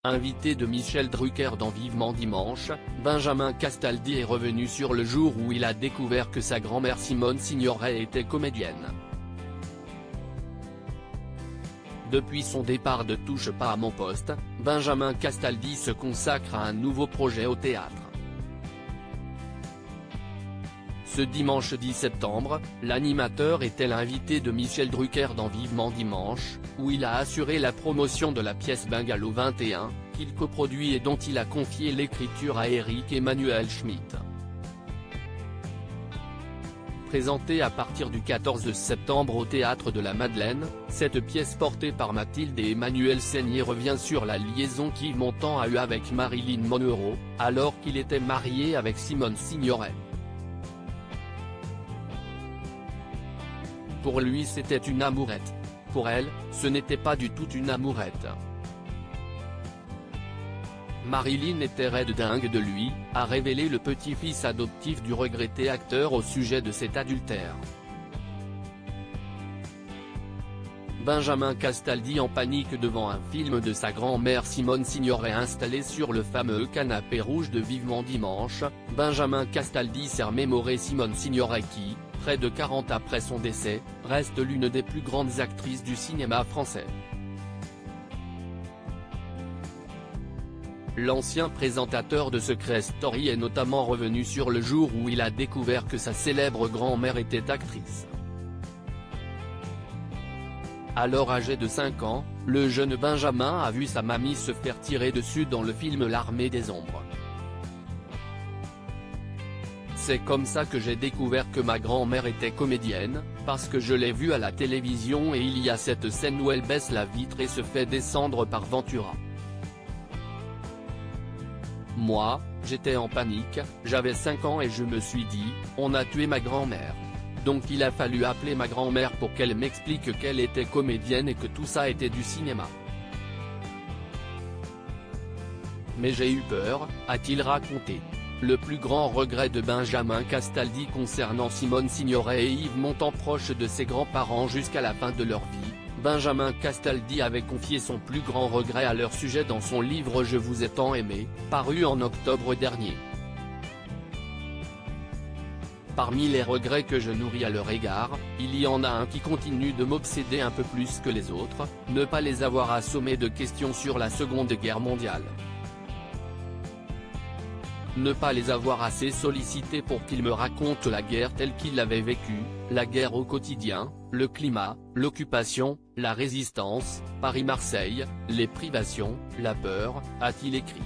Invité de Michel Drucker dans Vivement Dimanche, Benjamin Castaldi est revenu sur le jour où il a découvert que sa grand-mère Simone Signoret était comédienne. Depuis son départ de Touche pas à mon poste, Benjamin Castaldi se consacre à un nouveau projet au théâtre. Ce dimanche 10 septembre, l'animateur était l'invité de Michel Drucker dans Vivement Dimanche, où il a assuré la promotion de la pièce Bungalow 21, qu'il coproduit et dont il a confié l'écriture à Éric Emmanuel Schmitt. Présentée à partir du 14 septembre au Théâtre de la Madeleine, cette pièce portée par Mathilde et Emmanuel Seigner revient sur la liaison qu'Yves Montand a eue avec Marilyn Monroe, alors qu'il était marié avec Simone Signoret. Pour lui c'était une amourette. Pour elle, ce n'était pas du tout une amourette. Marilyn était raide dingue de lui, a révélé le petit-fils adoptif du regretté acteur au sujet de cet adultère. Benjamin Castaldi en panique devant un film de sa grand-mère Simone Signoret installé sur le fameux canapé rouge de Vivement Dimanche. Benjamin Castaldi s'est remémoré Simone Signoret qui, près de 40 après son décès, reste l'une des plus grandes actrices du cinéma français. L'ancien présentateur de Secret Story est notamment revenu sur le jour où il a découvert que sa célèbre grand-mère était actrice. Alors âgé de 5 ans, le jeune Benjamin a vu sa mamie se faire tirer dessus dans le film L'Armée des Ombres. C'est comme ça que j'ai découvert que ma grand-mère était comédienne, parce que je l'ai vue à la télévision et il y a cette scène où elle baisse la vitre et se fait descendre par Ventura. Moi, j'étais en panique, j'avais 5 ans et je me suis dit, on a tué ma grand-mère. Donc il a fallu appeler ma grand-mère pour qu'elle m'explique qu'elle était comédienne et que tout ça était du cinéma. Mais j'ai eu peur, a-t-il raconté. Le plus grand regret de Benjamin Castaldi concernant Simone Signoret et Yves Montand, proches de ses grands-parents jusqu'à la fin de leur vie, Benjamin Castaldi avait confié son plus grand regret à leur sujet dans son livre Je vous ai tant aimé, paru en octobre dernier. Parmi les regrets que je nourris à leur égard, il y en a un qui continue de m'obséder un peu plus que les autres, ne pas les avoir assommés de questions sur la Seconde Guerre mondiale. Ne pas les avoir assez sollicités pour qu'ils me racontent la guerre telle qu'ils l'avaient vécue, la guerre au quotidien, le climat, l'occupation, la résistance, Paris-Marseille, les privations, la peur, a-t-il écrit.